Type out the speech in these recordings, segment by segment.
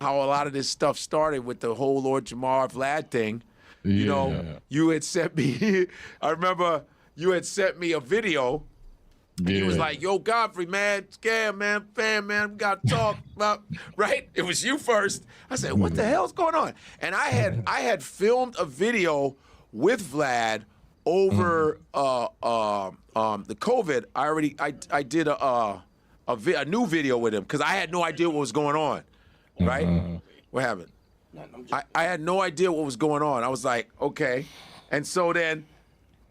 how a lot of this stuff started with the whole Lord Jamar Vlad thing. You know, you had sent me, I remember you had sent me a video. And he was like, yo, Godfrey, man, scam, man, fan, man, we got to talk about, right? It was you first. I said, what the hell's going on? And I had filmed a video with Vlad over the COVID. I did a new video with him because I had no idea what was going on, right? What happened? I had no idea what was going on. I was like, okay. And so then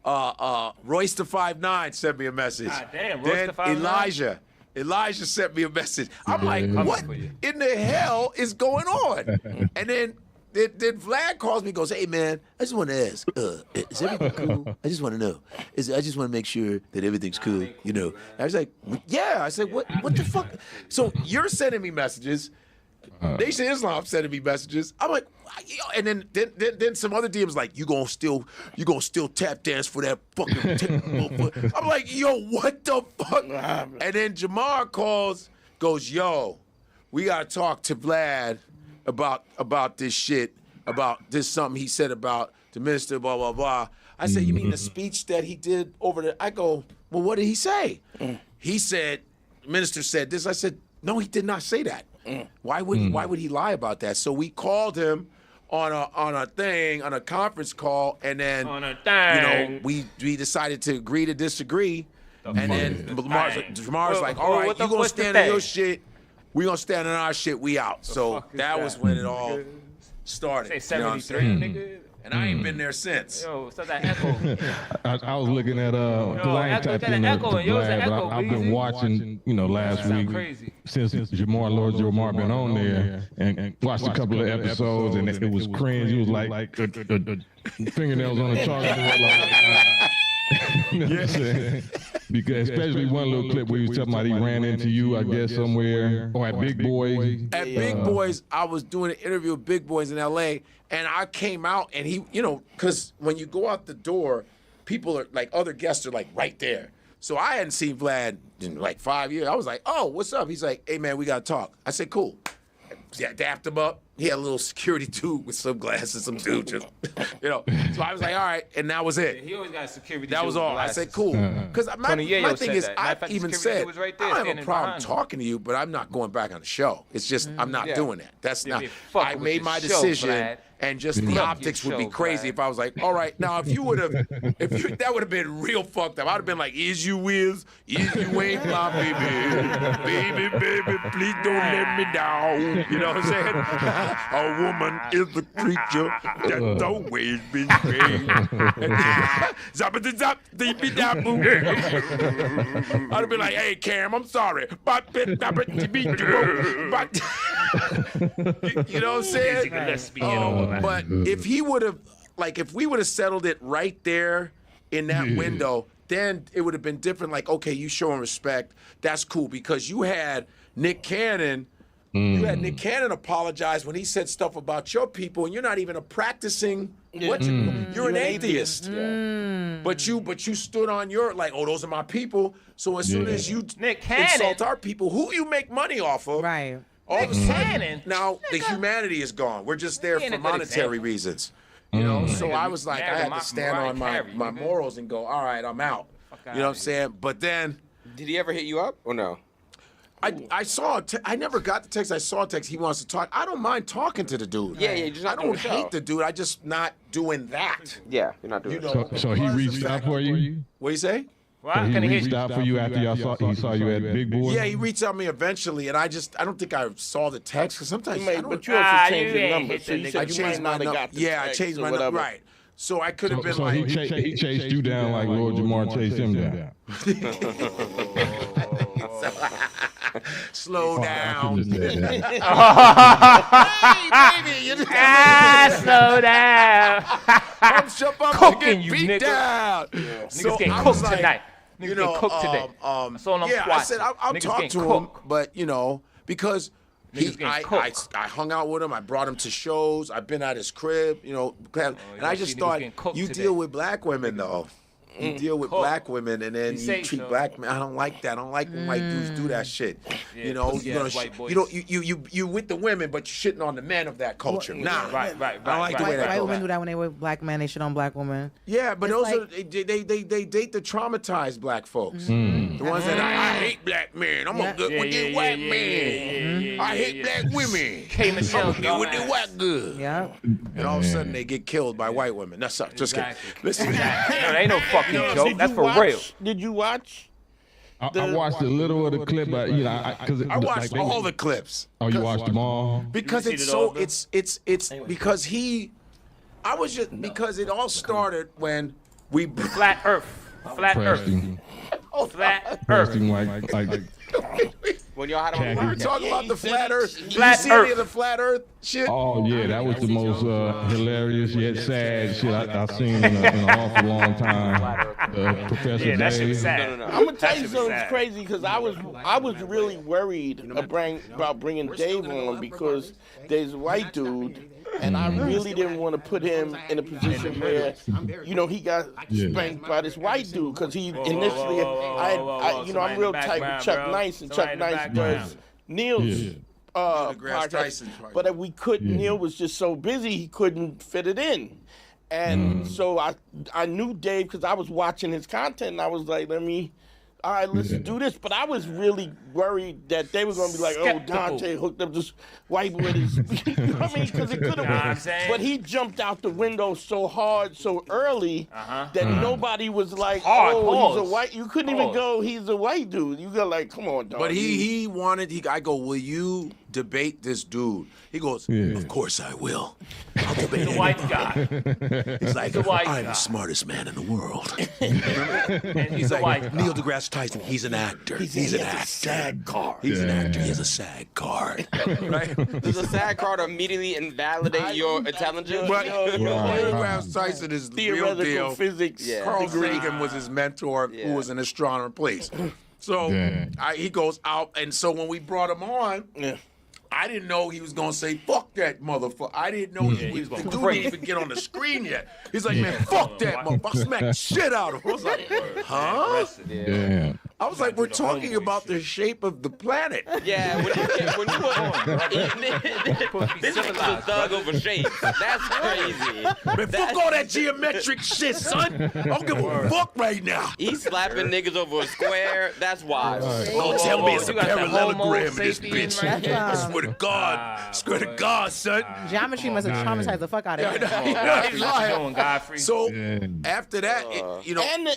Royce the 5'9" sent me a message. God damn, Royce the 5'9"? Elijah sent me a message. I'm like, what in the hell is going on? And then Vlad calls me and goes, hey, man, I just want to ask, is everything cool? I just want to know. I just want to make sure that everything's cool, you know. And I was like, yeah. I said, what the fuck? So you're sending me messages. Nation Islam sending me messages. I'm like, and then some other DMs like, you gonna still tap dance for that fucking. I'm like, yo, what the fuck? And then Jamar goes, yo, we gotta talk to Vlad about this shit, about this something he said about the minister, blah blah blah. I said, you mean the speech that he did over there? I go, well, what did he say? He said, the minister said this. I said, no, he did not say that. Why would he lie about that? So we called him on a conference call, and then you know we decided to agree to disagree, and then Jamar's like, all right, you gonna stand on your shit, we gonna stand on our shit, we out. So that was when it all started. Say 73, nigga. And I ain't been there since. Yo, stop that echo. I was looking at because I ain't tapped in to Vlad, but I've been watching, you know, last week since Lord Jamar been on there and watched a couple of episodes, and it was cringe. It was like fingernails on a chalkboard. You know what I'm saying? Because especially one little clip where he was talking about he ran into you, I guess, somewhere, or at Big Boys. At Big Boys, I was doing an interview with Big Boys in L.A., and I came out, and he, you know, because when you go out the door, people are, like, other guests are, like, right there. So I hadn't seen Vlad in, like, 5 years. I was like, oh, what's up? He's like, hey, man, we got to talk. I said, cool. I dapped him up. He had a little security dude with sunglasses, some dude just, you know. So I was like, all right, and that was it. He always got a security. That was all. I said, cool. Because my thing is, I even said, I don't have a problem talking to you, but I'm not going back on the show. It's just, I'm not doing that. That's not, I made my decision, and just the optics would be crazy if I was like, all right, now if you would have, that would have been real fucked up. I'd have been like, is you Wiz? Is you ain't my baby? Baby, please don't let me down. You know what I'm saying? A woman is a creature that's always been paid. Zap, deep down, boom. I'd have been like, hey, Cam, I'm sorry. But you know what I'm saying? But if he would have, like, if we would have settled it right there in that window, then it would have been different. Like, okay, you showing respect. That's cool, because you had Nick Cannon. You had Nick Cannon apologize when he said stuff about your people, and you're not even a practicing. You're an atheist. But you stood on your, like, oh, those are my people. So as soon as you insult our people, who you make money off of, right? All of a sudden, now the humanity is gone. We're just there for monetary reasons, you know. So I was like, I had to stand on my morals and go, all right, I'm out. You know what I'm saying? But then, did he ever hit you up or no? I saw I never got the text. I saw a text. He wants to talk. I don't mind talking to the dude. Yeah, just not I don't hate the dude. I just not doing that. Yeah, you're not doing that. So he reached out for you? What do you say? Well, so he reached out for you after he saw you at Big Boy? Yeah, he reached out to me eventually, and I don't think I saw the text, because sometimes but you also changed your number. So you said I changed my number. Yeah, I changed my number. Right. So I could have been like... So he chased you down like Lord Jamar chased him down. Slow down. Hey, baby, slow down. I'm cooking you, beat nigga. Down. Yeah. So Niggas getting I cooked like, tonight. Niggas you know, getting cooked today. I said I'll talk to him, but you know, because I hung out with him. I brought him to shows. I've been at his crib, you know, and I just thought, you deal with black women though. you deal with black women and then you treat black men. I don't like that. I don't like when white dudes do that shit. Yeah, you know, white boys. you with the women, but you're shitting on the men of that culture. Nah, right. I don't like the way that White goes. women do that when they with black men. They shit on black women. Yeah, but It's those like- are they date the traumatized black folks. The ones that I hate black men. I'm gonna get with the white men. I hate black women. I'm gonna get with the white girl. Yeah. And all of a sudden they get killed by white women. That's just kidding. Listen, No, that ain't no fucking joke. Did That's you for watch- real. Did you watch? I watched a little of the clip, but I watched all the clips. Oh, you watched them all? Because You it's seen it so all, Bill? it's because because it all started when we Flat Earth. Flat Earth. Preston, Flat Earth. Preston, like When y'all had Khaki. on we were talking about the flat Earth. Did you Flat see any Earth. of the flat Earth shit? oh yeah, that was the most hilarious yet sad shit I've seen in an awful long time. Professor Yeah, that shit was Dave. sad. No. I'm gonna tell That you shit was something sad. crazy because I was really worried about bringing Dave on because there's a white dude, and I really didn't want to put him in a position where, he got spanked by this white dude because he initially, I'm real tight with Chuck Nice, and Chuck Nice does Neil's deGrasse podcast, Tyson. but we couldn't. Neil was just so busy he couldn't fit it in. And so I knew Dave because I was watching his content and I was like, all right, let's do this. But I was really worried that they were going to be like, oh, Dante hooked up this white boy. You know what I mean? Because it could have I'm been. saying? But he jumped out the window so hard, so early that nobody was like, Hard, oh, he's a pause. white. You couldn't even go, he's a white dude. You got like, come on, dog. But I go, will you debate this dude? He goes, of course I will. I'll debate The him. white guy. He's like, the white I'm guy. the smartest man in the world. And he's a white guy. Neil deGrasse Tyson, he's an actor. He's an actor. SAG card. He's an actor. He has a SAG card. Right? Does a SAG card immediately invalidate your intelligence? But Neil Right. deGrasse Tyson is the real Theoretical deal. physics. Yeah. Carl degree. Sagan was his mentor, who was an astronomer, please. So Yeah. he goes out, and so when we brought him on, Yeah. I didn't know he was gonna say "fuck that motherfucker." I didn't know he was the gonna dude crazy. didn't even get on the screen yet. He's like, "Man, fuck that motherfucker!" I smacked the shit out of him. I was like, "Huh?" Damn. I was like, "We're talking about the shape of the planet." Yeah, when this is a thug over shape. That's crazy. Man, fuck all that geometric shit, son. I don't give a fuck right now. He's slapping niggas over a square. That's wild. Don't tell me it's a You got the homo parallelogram in this sapien bitch. right there. I swear to God. Swear to God, son. Geometry must have traumatized the fuck out of him. Godfrey, what you doing, Godfrey? So Yeah. after that,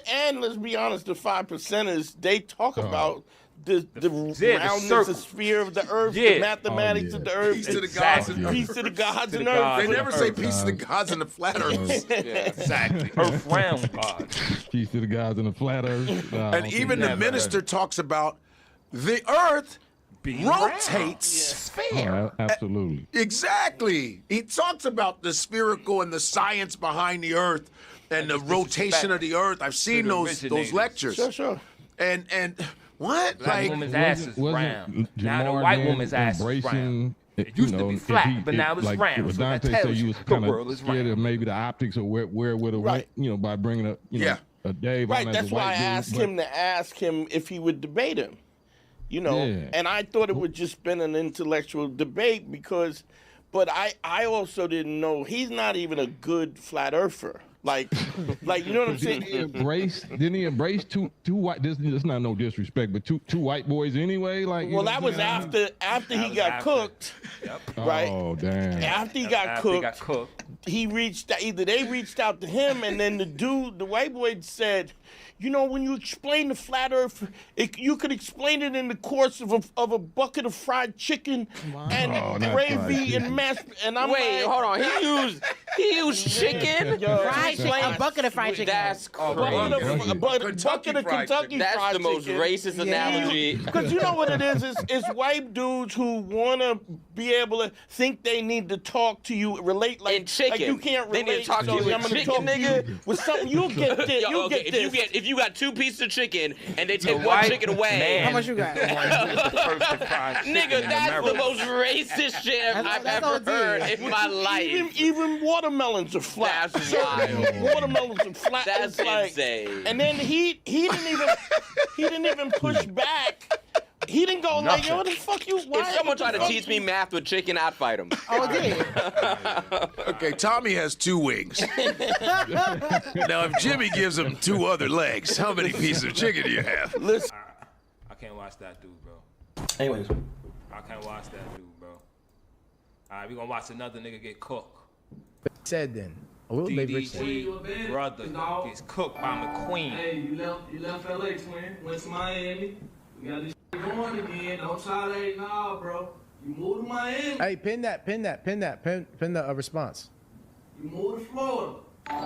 And let's be honest, the 5%ers, they talk about the roundness, circle. the sphere of the earth, Yeah. the mathematics of the earth, peace to the Exactly. gods. peace to the gods and gods. earth. They never say Earth, peace to the gods and the flat earth. Exactly. Earth round, God. Peace to the guys in the flat earth. Nah, I And don't even think the that- minister talks about the earth rotates. Oh, absolutely. Exactly. He talks about the spherical and the science behind the earth and the rotation of the earth. I've seen the those originators. lectures. Sure. And what? Black Like woman's ass is round. Now the Jamar white then woman's ass is embracing, round. It used to be flat, but now it's round, What so that Dante tells said, you you was the kind world of is scared round. of maybe the optics of where it would have Right. went, by bringing up, Yeah. a Dave Right, on as that's a why I white dude, asked but- him to ask him if he would debate him. Yeah. And I thought it would just been an intellectual debate but I also didn't know he's not even a good flat earther. Like you know what I'm saying? Didn't he embrace two white? This is not no disrespect, but two white boys anyway. Like, Well, that was after he got cooked, right? Oh damn! After he got cooked, he reached out, either they reached out to him, and then the white boy said, when you explain the flat earth, you could explain it in the course of a bucket of fried chicken and Oh, not gravy fried and mashed. And I'm Wait, like, hold on. He used chicken. Fried chicken, a bucket of fried chicken. That's crazy. a bucket of Kentucky That's fried the most chicken. racist analogy. Because you know what it is? It's white dudes who want to be able to think they need to talk to you, relate like, And chicken. like you can't They relate. need to talk to you so with I'm gonna chicken, talk to nigga. you with something. You'll get this. Yo, You'll okay, get this. if you got 2 pieces of chicken and they take one white chicken away, man. How much you got? nigga, that's the most racist shit I've That's ever OD. heard in my life. Even watermelons are flat. That's wild. Watermelons are flat. That's insane. And then he didn't even push back. He didn't go like, yo, what the fuck you? If someone tried to teach me math with chicken, I'd fight him. Oh, did. Okay, Tommy has 2 wings. Now, if Jimmy gives him 2 other legs, how many pieces of chicken do you have? Listen. I can't watch that dude, bro. Anyways. I can't watch that dude, bro. All right, we gonna watch another nigga get cooked. Said then. We'll leave Rich. DDG brother gets cooked by McQueen. Hey, you left LA, twin. Went to Miami. We got this shit going again. Don't try that, nah, bro. You moved to Miami. Hey, pin the response. You moved to Florida.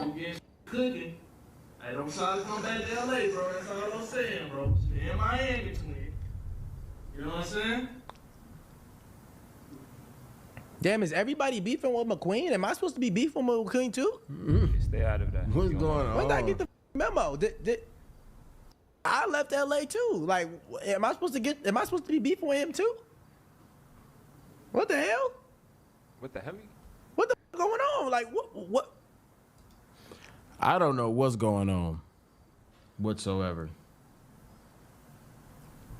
You get cooking. Hey, don't try to come back to LA, bro. That's all I'm saying, bro. Stay in Miami, twin. You know what I'm saying? Damn, is everybody beefing with McQueen? Am I supposed to be beefing with McQueen too? Stay out of that. What's going on? When did I get the memo? I left LA too. Like, am I supposed to be beefing with him too? What the hell? What the hell? What the f going on? Like, what? I don't know what's going on whatsoever.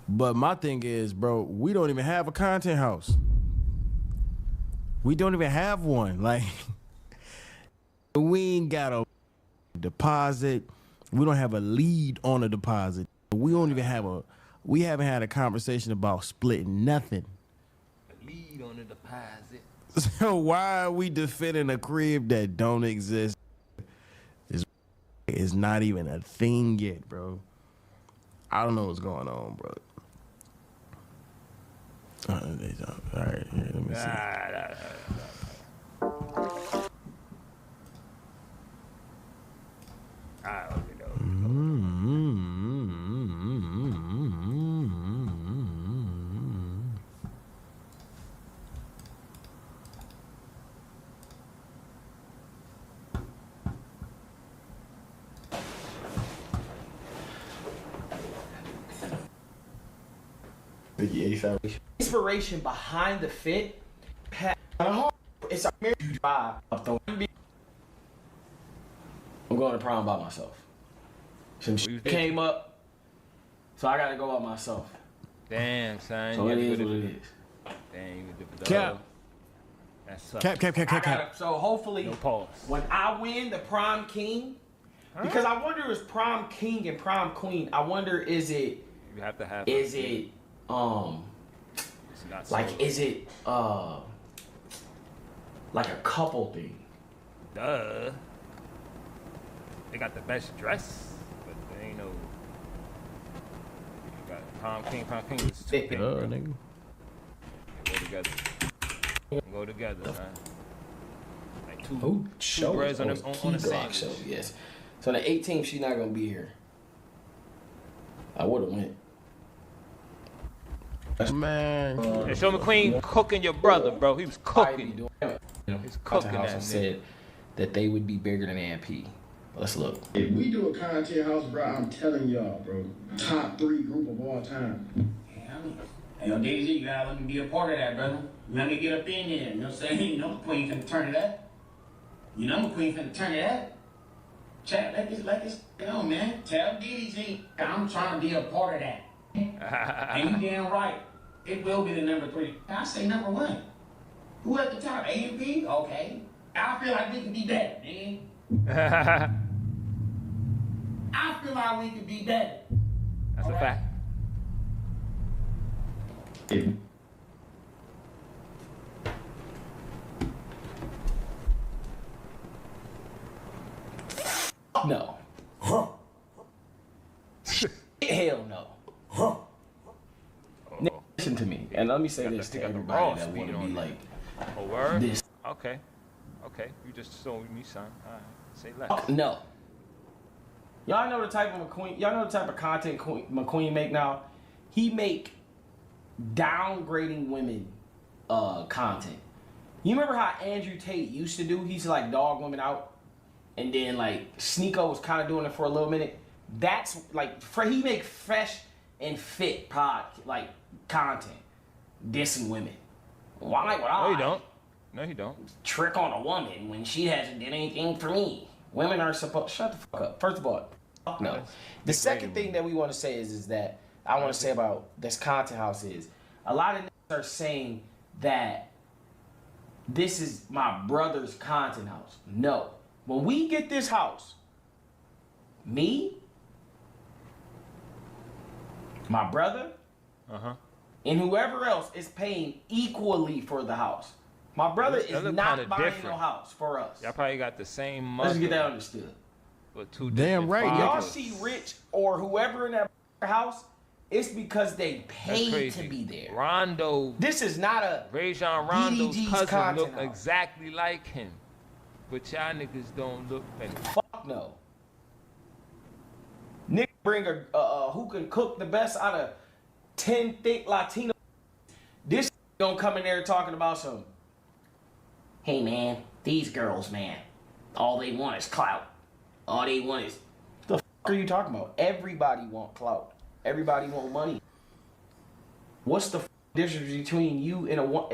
But my thing is, bro, we don't even have a content house. We don't even have one. Like, we ain't got a deposit. We don't have a lead on a deposit. We don't even have we haven't had a conversation about splitting nothing. A lead on the deposit. So why are we defending a crib that don't exist? It's not even a thing yet, bro. I don't know what's going on, bro. All right, here, let me see. I already know. Inspiration behind the fit. It's a vibe. I'm going to prom by myself. Some shit came up, so I gotta go by myself. Damn, son. So it is what it is. Damn, you did the Cap. Cap. So hopefully, No pause. when I win the prom king, because I wonder is prom king and prom queen. I wonder is it You have to have. is it It's not like solo. is it like a couple thing? Duh. They got the best dress, but they ain't no. You got prom king is too big. Nigga. Go together, man. Like two Show breads on the Key Glock sandwich. show, yes. So on the 18th, she's not gonna be here. I would have went. Man. Yeah, Show McQueen cooking your brother, bro. He was cooking. He's cooking House that said that they would be bigger than AMP. Let's look. If we do a content house, bro, I'm telling y'all, bro, top 3 group of all time. Hey, yo, Daisy, you gotta let me be a part of that, brother. You let me get up in there, you know what I'm saying? You know McQueen finna turn it up. You know McQueen finna turn it up. Chat, let this go, man. Tell DDG I'm trying to be a part of that. And you damn right. It will be the number 3. I say number 1. Who at the top? AMP? Okay. I feel like we can be better, man. I feel like we can be better. That's a fact. No. Hell no. Listen to me, and let me say this to everybody that want to be like A word? this. Okay. You just showed me something. All right. Say less. No. Y'all know the type of McQueen. Y'all know the type of content McQueen make now. He make downgrading women content. You remember how Andrew Tate used to do? He used to like dog women out, and then like Sneeko was kind of doing it for a little minute. That's like he make fresh and fit content, dissing women. Why? No, you don't. No, he don't. Trick on a woman when she hasn't did anything for me. Women are supposed. Shut the fuck up. First of all, no. The second thing that we want to say is that I want to say about this content house is a lot of niggas are saying that this is my brother's content house. No. When we get this house, me, my brother, and whoever else is paying equally for the house. My brother is not buying no house for us. Y'all probably got the same mother. Let's get that understood. But two damn right. Y'all see Rich or whoever in that house, it's because they paid to be there. Rondo. This is not a Rajon Rondo's DDG's cousin look house. exactly like him. But y'all niggas don't look like him. Fuck no. Nick bring a who can cook the best out of 10 thick Latino. This gonna come in there talking about some. Hey man, these girls, man, all they want is clout. All they want is the fuck are you talking about? Everybody want clout. Everybody want money. What's the difference between you and a one?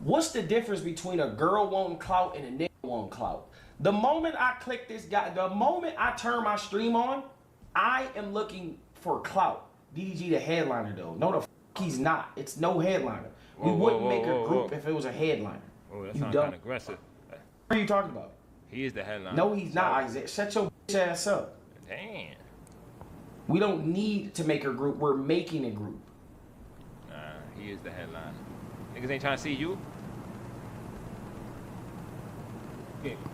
What's the difference between a girl wanting clout and a nigga wanting clout? The moment I click this guy, the moment I turn my stream on, I am looking for clout. DDG the headliner though. No, the fuck he's not. It's no headliner. We wouldn't make a group if it was a headliner. Oh, that sounds kind of aggressive. What are you talking about? He is the headliner. No, he's not, Isaiah. Shut your bitch ass up. Damn. We don't need to make a group. We're making a group. Nah, he is the headliner. Niggas ain't trying to see you.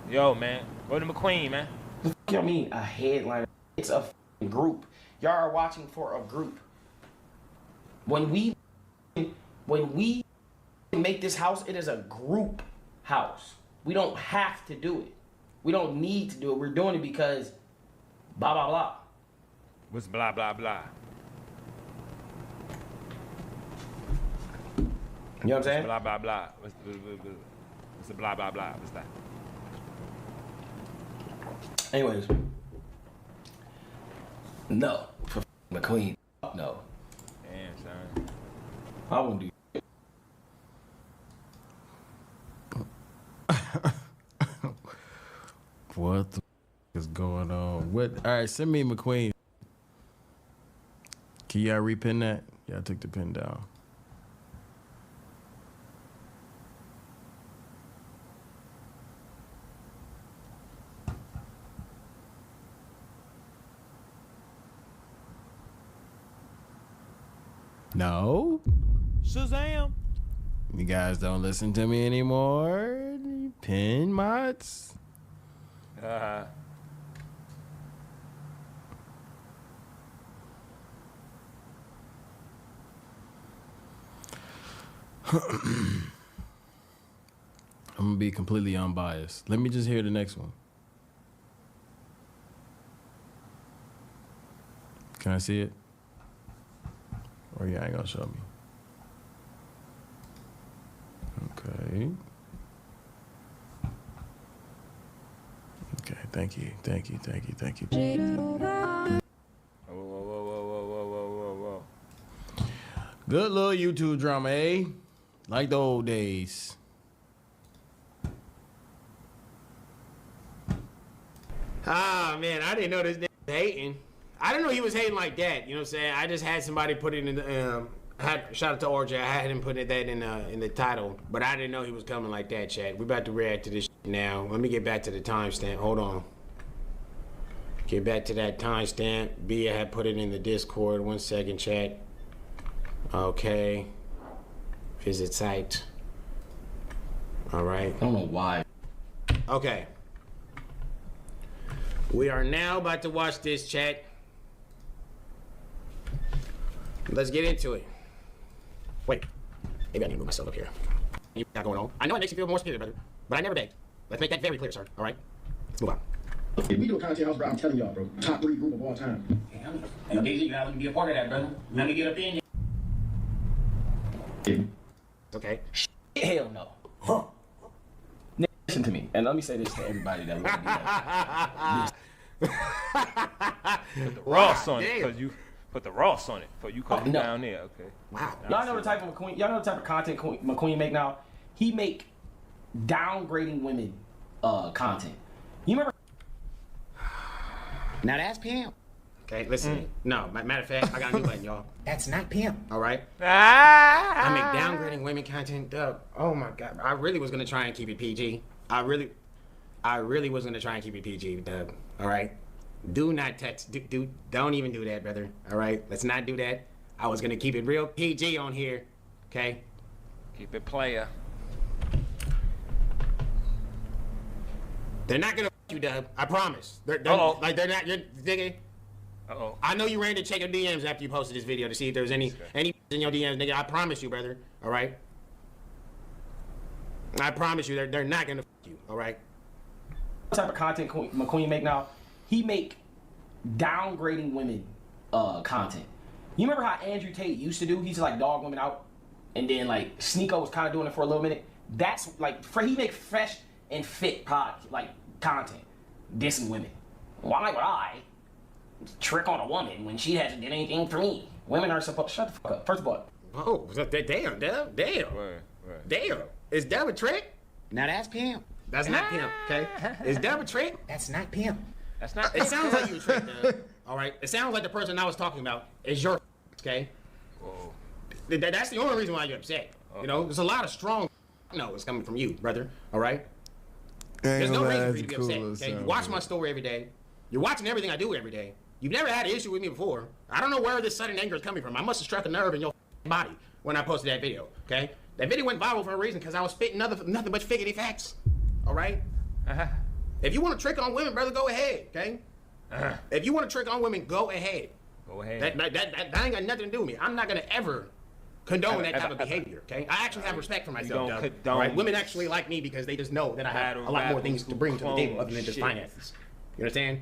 Yo, man. Go to McQueen, man. What the fuck y'all mean, a headliner? It's a f***ing group. Y'all are watching for a group. When we make this house, it is a group house. We don't have to do it. We don't need to do it. We're doing it because blah, blah, blah. What's blah, blah, blah? You know what I'm saying? Blah, blah, blah. What's the blah, blah, blah? What's that? Anyways. No. For McQueen. No. Damn, son. I won't do What the is going on? What? All right, send me McQueen. Can y'all repin that? Yeah, I took the pin down. No. Shazam. You guys don't listen to me anymore. Pin mods. I'm gonna be completely unbiased. Let me just hear the next one. Can I see it? Or you ain't gonna show me? Okay. Okay, thank you. Whoa. Good little YouTube drama, eh? Like the old days. Ah, man, I didn't know this nigga was hating. I didn't know he was hating like that. You know what I'm saying? I just had somebody put it in the, shout out to RJ. I had him put that in the title, but I didn't know he was coming like that, Chad. We about to react to this shit now. Let me get back to the timestamp. Hold on. Get back to that timestamp. Bia had put it in the Discord. 1 second, chat. Okay. Visit site. All right. I don't know why. Okay. We are now about to watch this, chat. Let's get into it. Wait. Maybe I need to move myself up here. You got going on. I know it makes you feel more superior, brother, but I never begged. Let's make that very clear, sir. All right? Let's move on. If we do a content house, bro, I'm telling y'all, bro, top 3 group of all time. Hey, Daisy, you gotta let me be a part of that, brother. Let me get up in here. Okay. Hell no. Huh. Listen to me, and let me say this to everybody that listens to Put the Ross on it, cause you put the Ross on it, for you come down there. Okay. Wow. Y'all know the type of McQueen. Y'all know the type of content McQueen make now. He make downgrading women content. You remember? Now that's pimp. Okay, listen. No, matter of fact, I got a new button, y'all. That's not pimp. All right. I make downgrading women content. Oh my god, I really was gonna try and keep it PG. I really was gonna try and keep it PG, Dub. All right. Do not text. Don't even do that, brother. All right. Let's not do that. I was gonna keep it real PG on here. Okay. Keep it player. They're not gonna you, Dub. I promise. They're like they're not. You're thinking. I know you ran to check your DMs after you posted this video to see if there was any in your DMs, nigga. I promise you, brother. All right. I promise you, they're not gonna you. All right. What type of content McQueen make now? He make downgrading women content. You remember how Andrew Tate used to do? He used to like dog women out, and then like Sneeko was kind of doing it for a little minute. That's like he make fresh and fit content, dissing women. Why would I trick on a woman when she hasn't did anything for me? Women are supposed to shut the fuck up. First of all. Oh, damn, Deb. Damn. Damn. Is Deb a trick? Now that's pimp. That's not pimp, okay? Is Deb a trick? That's not pimp. That's not. It sounds like you a trick, Deb. All right. It sounds like the person I was talking about is your, okay? Whoa. That's the only reason why you're upset. You know, there's a lot of strong it's coming from you, brother. All right. There's no reason for you to be upset. Okay, you watch my story every day. You're watching everything I do every day. You've never had an issue with me before. I don't know where this sudden anger is coming from. I must have struck a nerve in your body when I posted that video. Okay, that video went viral for a reason because I was spitting nothing but figgity facts. All right. If you want to trick on women, brother, go ahead. Okay. If you want to trick on women, go ahead. Go ahead. That ain't got nothing to do with me. I'm not gonna ever condone that type of behavior. Okay. I actually have respect for myself. All right. Women actually like me because they just know that I have a lot more things to bring to the table other than just finances. You understand?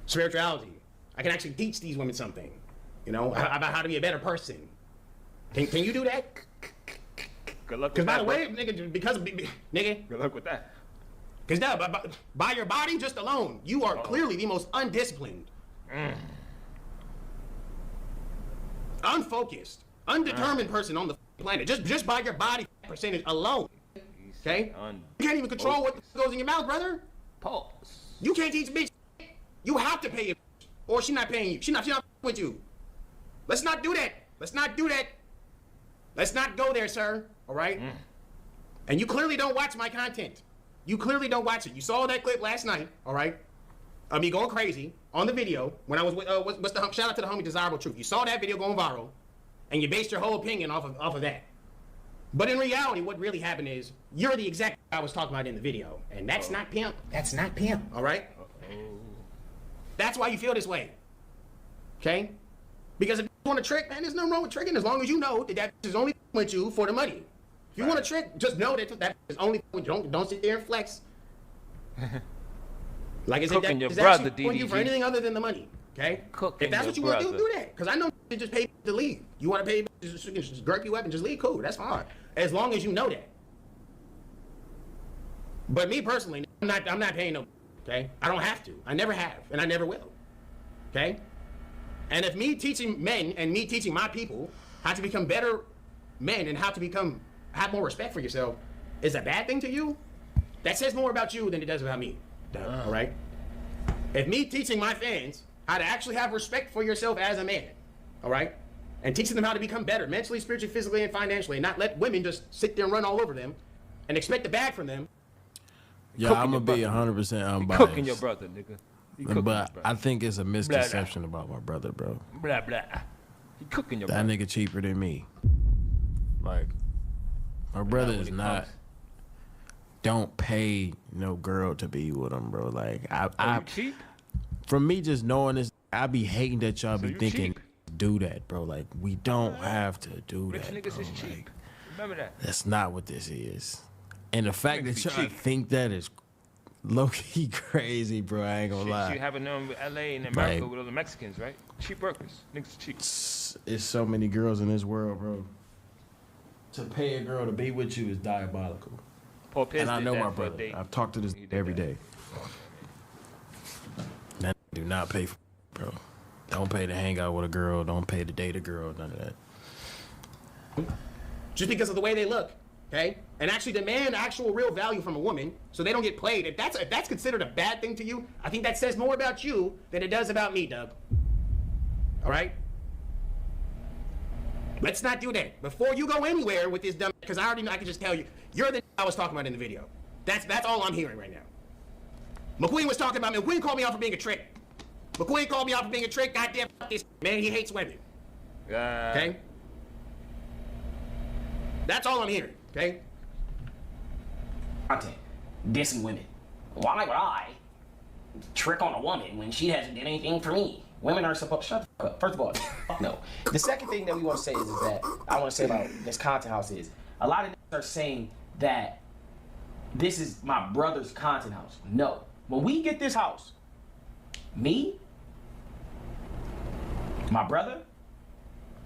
Spirituality. I can actually teach these women something, you know, about how to be a better person. Can you do that? Good luck with that. Because by the way, nigga. Good luck with that. Because now, by your body just alone, you are clearly the most undisciplined, unfocused, undetermined person on the planet. Just by your body percentage alone. Okay? You can't even control what goes in your mouth, brother. Pause. You can't teach a bitch. You have to pay a bitch, or she's not paying you. She's not with you. Let's not do that. Let's not do that. Let's not go there, sir. All right? And you clearly don't watch my content. You clearly don't watch it. You saw that clip last night, all right? Of me going crazy on the video when I was with, shout out to the homie Desirable Truth. You saw that video going viral, and you based your whole opinion off of that. But in reality, what really happened is, you're the exact I was talking about in the video. And that's not pimp. That's not pimp. All right? That's why you feel this way. Okay? Because if you want to trick, man, there's nothing wrong with tricking as long as you know that is only with you for the money. If you want to trick, just know that is only with you. Don't sit there and flex. Like I said, that is actually for you for anything other than the money. Okay? If that's what you want to do that. Because I know you just pay to leave. You want to pay just grip you up and just leave, cool. That's fine. As long as you know that. But me personally, I'm not paying no. Okay? I don't have to. I never have, and I never will. Okay? And if me teaching men and me teaching my people how to become better men and how to have more respect for yourself is a bad thing to you, that says more about you than it does about me. All right? If me teaching my fans how to actually have respect for yourself as a man, all right? And teaching them how to become better mentally, spiritually, physically, and financially, and not let women just sit there and run all over them and expect a bag from them. Yeah, I'm gonna be 100% unbiased. Cooking your brother, nigga. But I think it's a misconception about my brother, bro. Blah blah. He cooking your that brother. nigga cheaper than me. Like, my brother is not. Don't pay no girl to be with him, bro. Like, I cheap? From me just knowing this, I be hating that y'all be thinking do that, bro. Like, we don't have to do Rich that. niggas Bro. is cheap. Like, Remember that. that's not what this is. And the fact that y'all cheap. think that is low-key crazy, bro. I ain't gonna lie. You haven't known LA and America with all the Mexicans, right? Cheap workers. Niggas cheap. It's so many girls in this world, bro. To pay a girl to be with you is diabolical. Paul Pierce and I did know that my for a brother. date. I've talked to this every day. That do not pay for, bro. Don't pay to hang out with a girl. Don't pay to date a girl. None of that. Just because of the way they look, okay? and actually demand actual real value from a woman so they don't get played, if that's considered a bad thing to you, I think that says more about you than it does about me, Doug. All right? Let's not do that. Before you go anywhere with this dumb, because I already know, I can just tell you, you're the I was talking about in the video. That's all I'm hearing right now. McQueen was talking about me. McQueen called me out for being a trick. McQueen called me out for being a trick. Goddamn, fuck this man. He hates women. Okay? That's all I'm hearing. Okay? Content. Dissing women. Why would I trick on a woman when she hasn't done anything for me? Women are supposed to shut the fuck up. First of all, no. The second thing that we want to say is that I want to say about this content house is a lot of niggas are saying that this is my brother's content house. No. When we get this house, me, my brother,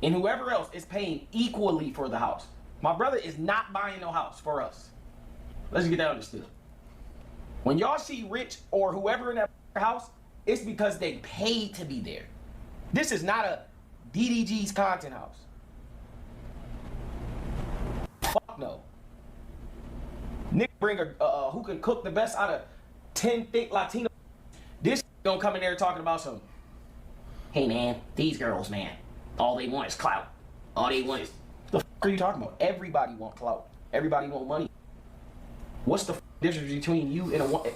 and whoever else is paying equally for the house. My brother is not buying no house for us. Let's get that understood. When y'all see Rich or whoever in that house, it's because they paid to be there. This is not a DDG's content house. Fuck no. Nick bring a who can cook the best out of 10 thick Latino. This don't come in there talking about some. Hey man, these girls, man, all they want is clout. All they want is. The fuck are you talking about? Everybody want clout. Everybody want money. What's the difference between you and a woman?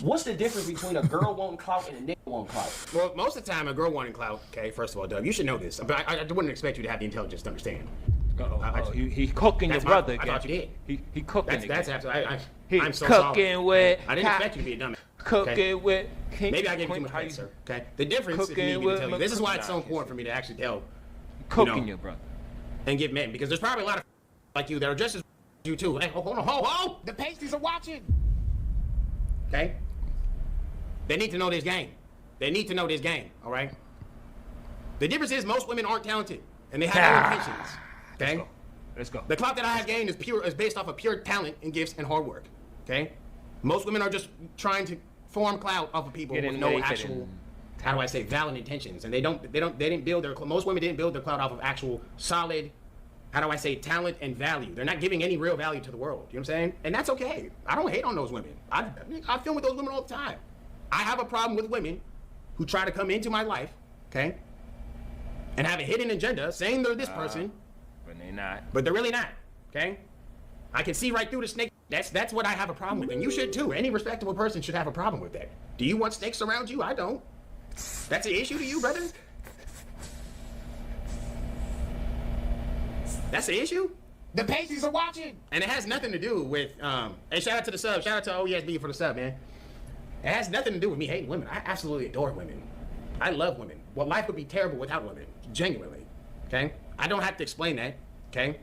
What's the difference between a girl wanting clout and a nigga wanting clout? Well, most of the time, a girl wanting clout, okay, first of all, Doug, you should know this. But I wouldn't expect you to have the intelligence to understand. He cooking your brother again. I thought you did. He cooking That's absolutely. I'm so cooking sorry. with. I didn't expect you to be a dummy. Cooking okay? with. Maybe I gave you too much credit, sir. Okay. The difference, if you need me to tell you, this is why it's so important for me to actually tell. Cooking your brother. And give men, because there's probably a lot of like you that are just as you too. Hey, hold on, ho! The pasties are watching. Okay. They need to know this game. They need to know this game. All right. The difference is most women aren't talented, and they have no intentions. Okay. Let's go. The clout that I have gained is based off of pure talent and gifts and hard work. Okay. Most women are just trying to form clout off of people with no actual, how do I say, valid intentions, and they didn't build their. Most women didn't build their clout off of actual solid, how do I say, talent and value. They're not giving any real value to the world. You know what I'm saying? And that's okay. I don't hate on those women. I film with those women all the time. I have a problem with women who try to come into my life, okay, and have a hidden agenda saying they're this person, but they're not. But they're really not, okay? I can see right through the snake. That's what I have a problem with, and you should too. Any respectable person should have a problem with that. Do you want snakes around you? I don't. That's an issue to you, brother? That's an issue? The pasties are watching. And it has nothing to do with, hey, shout out to the sub. Shout out to OESB for the sub, man. It has nothing to do with me hating women. I absolutely adore women. I love women. Well, life would be terrible without women, genuinely, okay? I don't have to explain that, okay?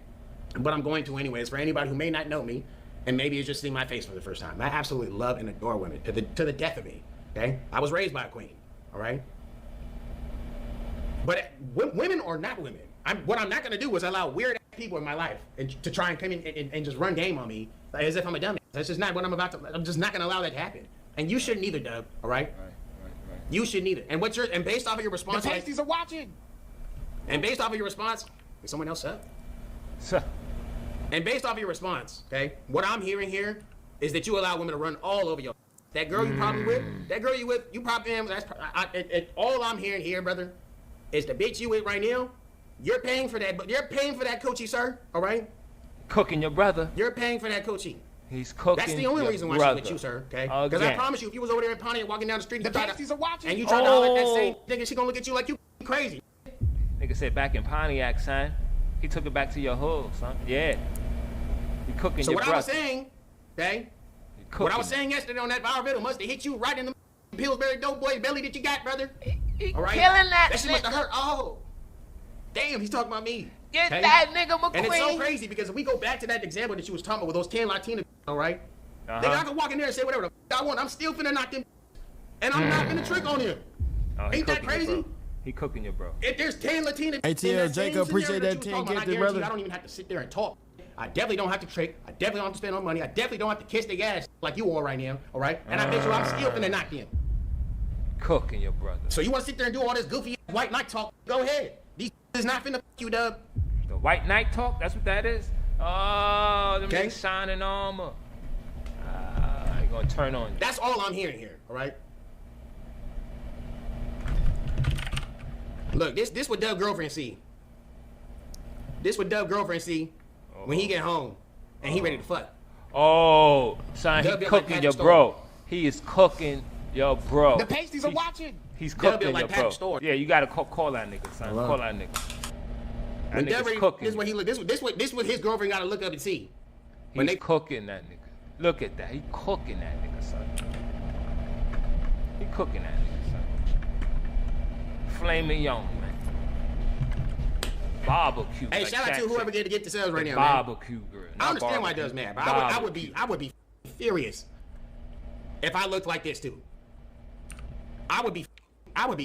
But I'm going to anyways for anybody who may not know me and maybe is just seeing my face for the first time. I absolutely love and adore women to the death of me, okay? I was raised by a queen, all right? But women are not women. What I'm not gonna do is allow weird people in my life to try and come in and just run game on me as if I'm a dummy. That's just not what I'm just not gonna allow that to happen. And you shouldn't either, Doug, all right? Right. You shouldn't either. And based off of your response, the pasties are watching. And based off of your response, is someone else up? Sir. And based off of your response, okay, what I'm hearing here is that you allow women to run all over you. That girl you probably with, that girl you with, you probably am. All I'm hearing here, brother, is the bitch you with right now. You're paying for that, but you're paying for that coochie, sir. All right. Cooking your brother. You're paying for that coochie. He's cooking. That's the only reason why she's with you, sir. Okay. Because I promise you, if you was over there in Pontiac walking down the street, the pasties are watching, and you try to holler at that same nigga, she gonna look at you like you crazy. Nigga said back in Pontiac, son. He took it back to your hood, son. Yeah. He cooking so your brother. So what I was saying, okay? What I was saying yesterday on that viral video must have hit you right in the Pillsbury dope boy belly that you got, brother. All right. Killing that shit must have hurt. Oh, damn, he's talking about me. Get that nigga McQueen. And it's so crazy because if we go back to that example that you was talking about with those 10 Latina, all right? Nigga, I can walk in there and say whatever the f I want. I'm still finna knock them, and I'm not gonna trick on him. Ain't that crazy? He cooking your bro. If there's 10 Latina, ATL Jacob, appreciate that 10 gifted, brother. I don't even have to sit there and talk. I definitely don't have to trick. I definitely don't have to spend no money. I definitely don't have to kiss their ass like you are right now, all right? And I bet you I'm still finna knock them. Cooking your brother. So you want to sit there and do all this goofy white knight talk? Go ahead. These is not finna fuck you, Dub. The white knight talk? That's what that is? Oh, them niggas shining armor. You gonna turn on you. That's all I'm hearing here, all right? Look, this what Dub girlfriend see. This what Dub girlfriend see when he get home and he ready to fuck. Oh, son, he cooking your bro. He is cooking your bro. The pasties are watching. He's cooking your bro. Yeah, you gotta call that nigga, son. Call that nigga. That nigga's cooking. This what he look. This what his girlfriend gotta look up and see. When they cooking that nigga. Look at that. He cooking that nigga, son. He cooking that nigga, son. Flaming young, man. Barbecue. Hey, like shout out to whoever get the sales right now, barbecue, man. Girl. I understand why it does, man. But I would be furious if I looked like this too. I would be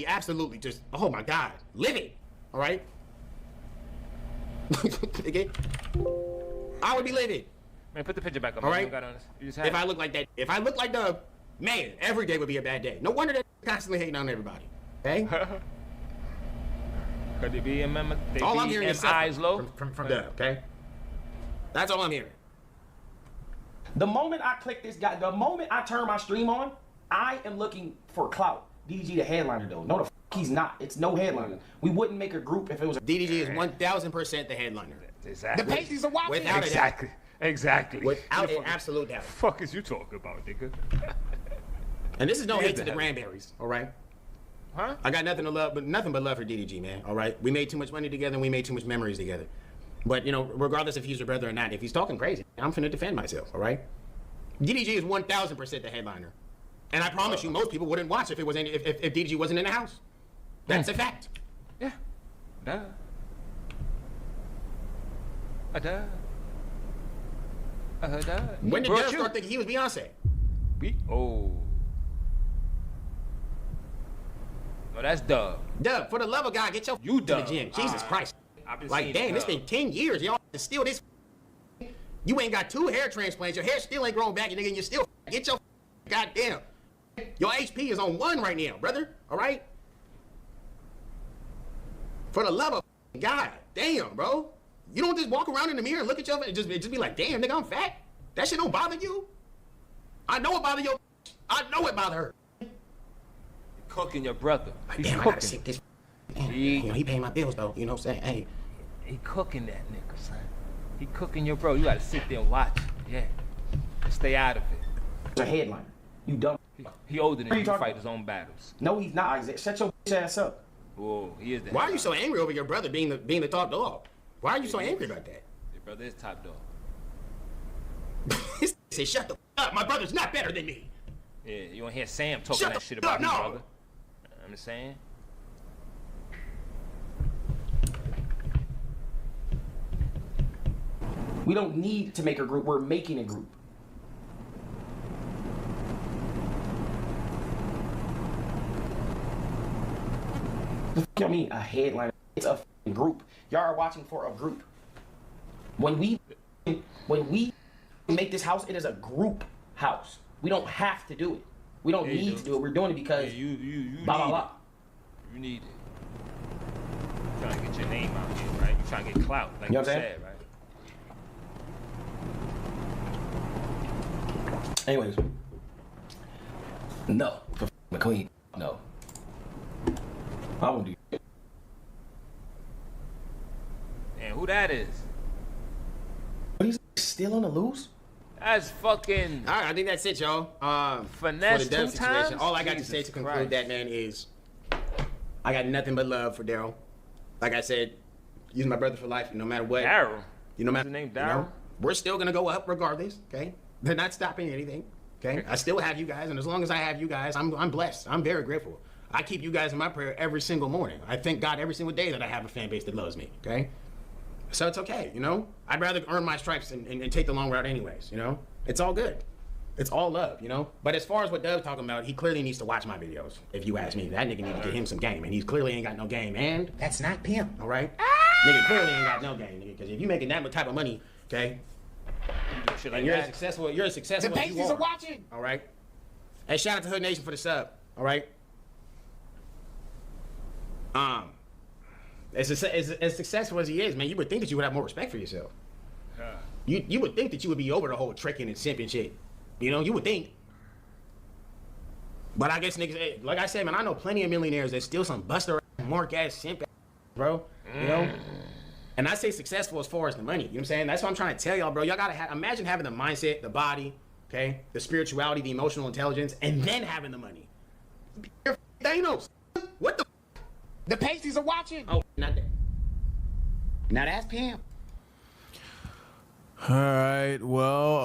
absolutely just, oh my God, livid. All right. Again, I would be livid. Man, put the picture back up. All right. If I look like that, if I look like the man, every day would be a bad day. No wonder they're constantly hating on everybody. Okay. Could they be all I'm hearing is eyes low from Dub, okay? That's all I'm hearing. The moment I click this guy, the moment I turn my stream on, I am looking for clout. DDG the headliner though. No, the f he's not. It's no headliner. We wouldn't make a group if it was a DDG is 1000% the headliner. Exactly. The pasties are watching. Without exactly. Exactly. Without an absolute doubt. Fuck is you talking about, nigga? And this is no hate to the Granberries, all right? Huh? I got nothing but love for DDG, man. All right. We made too much money together, and we made too much memories together. But you know, regardless if he's your brother or not, if he's talking crazy, I'm finna defend myself. All right. DDG is 1000% the headliner, and I promise you, most people wouldn't watch if it was if DDG wasn't in the house. That's a fact. Yeah. Duh. Duh. When did Dub start thinking he was Beyonce? Oh, that's Dub. Dub, for the love of God, get your to the gym. Jesus Christ. Like, damn, it's been 10 years. Y'all still this. You ain't got 2 hair transplants. Your hair still ain't grown back, nigga, and you still get your goddamn. Your HP is on 1 right now, brother. All right? For the love of God, damn, bro. You don't just walk around in the mirror and look at yourself and just be like, damn, nigga, I'm fat. That shit don't bother you. I know it bother your. I know it bother her. Cooking your brother. He's damn, cooking. I gotta sit this. Man, you know, he paying my bills though. You know what I'm saying? Hey. He cooking that nigga, son. He cooking your bro. You gotta sit there and watch. Yeah. Stay out of it. It's a headliner. You dumb. He older than you to fight his own battles. No, he's not, Isaac. Shut your ass up. Whoa, he is the Why are you so angry over your brother being the top dog? Why are you so angry about that? Your brother is top dog. He said, shut the f up. My brother's not better than me. Yeah, you want to hear Sam talking that shit about his brother. I'm just saying. We don't need to make a group. We're making a group. I mean, a headliner. It's a group. Y'all are watching for a group. When we make this house, it is a group house. We don't have to do it. We don't need to do it. We're doing it because you blah, blah, blah. You need it. You're trying to get your name out here, right? You're trying to get clout, like you said, right? Anyways, no, for McQueen, no. I won't do it. And who that is? But he's still on the loose? That's fucking. All right, I think that's it, y'all. Finesse for the 2 times. All I got to say to conclude that, man, is I got nothing but love for Daryl. Like I said, he's my brother for life, no matter what. Daryl. You know, What's his name, Daryl? We're still gonna go up regardless. Okay, they're not stopping anything. Okay, I still have you guys, and as long as I have you guys, I'm blessed. I'm very grateful. I keep you guys in my prayer every single morning. I thank God every single day that I have a fan base that loves me. Okay. So it's okay, you know? I'd rather earn my stripes and take the long route anyways, you know? It's all good. It's all love, you know? But as far as what Doug's talking about, he clearly needs to watch my videos, if you ask me. That nigga need to get him some game, and he clearly ain't got no game, and that's not pimp, all right? Nigga clearly ain't got no game, nigga, because if you making that type of money, okay? Shit and like you're that. successful as you are. Watching. All right? Hey, shout out to Hood Nation for the sub, all right? As successful as he is, man, you would think that you would have more respect for yourself. You would think that you would be over the whole tricking and simping shit. You know, you would think. But I guess niggas, like I said, man, I know plenty of millionaires that still some buster mark ass simp, bro. You know. And I say successful as far as the money. You know what I'm saying? That's what I'm trying to tell y'all, bro. Y'all gotta imagine having the mindset, the body, okay, the spirituality, the emotional intelligence, and then having the money. Thanos, what the pasties are watching? Oh, not that. Now that's Pam. All right, well,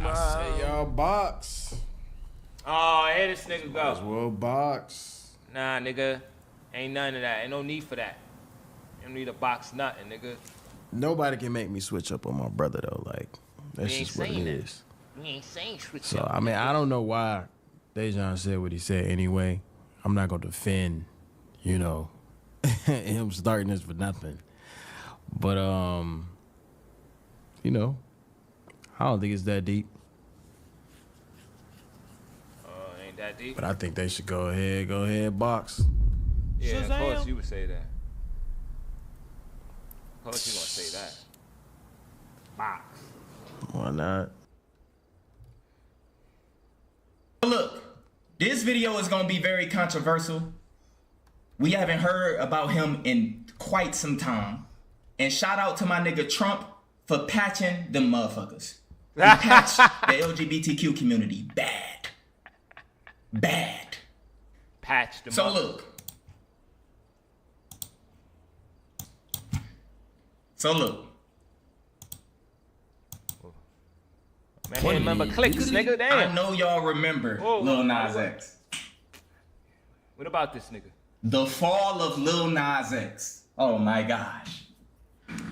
I say y'all box. Oh, here this nigga go. Well, box. Nah, nigga, ain't none of that. Ain't no need for that. You don't need a box nothing, nigga. Nobody can make me switch up on my brother though. Like that's just what it is. You ain't saying switch So up. I mean, I don't know why Dejan said what he said anyway. I'm not gonna defend, you know, him starting this for nothing. But you know, I don't think it's that deep. Ain't that deep? But I think they should go ahead, box. Yeah, Shazam. of course you would say that. Of course you gonna say that. Box. Why not? Look, this video is gonna be very controversial. We haven't heard about him in quite some time. And shout out to my nigga Trump for patching them motherfuckers. He patched the LGBTQ community bad. Bad. Patch them So up. look. Man, I remember clicks, nigga. Damn. I know y'all remember Lil Nas X. What about this nigga? The fall of Lil Nas X. Oh my gosh.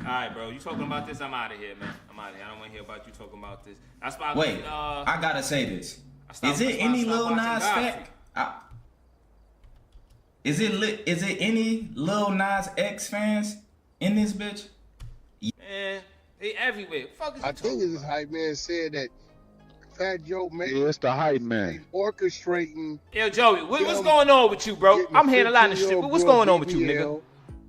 Alright, bro. You talking about this? I'm out of here, man. I'm out of here. I don't want to hear about you talking about this. That's why Wait, I gotta say this. Is it any Lil Nas fact? Is it any Lil Nas X fans in this bitch? Man, they everywhere. Fuck is I think it's hype man said that Fat Joe made. Yeah, it's the hype man. Orchestrating. Yo, Joey, what's going on with you, bro? I'm hearing a lot of shit. What's going on with you, nigga?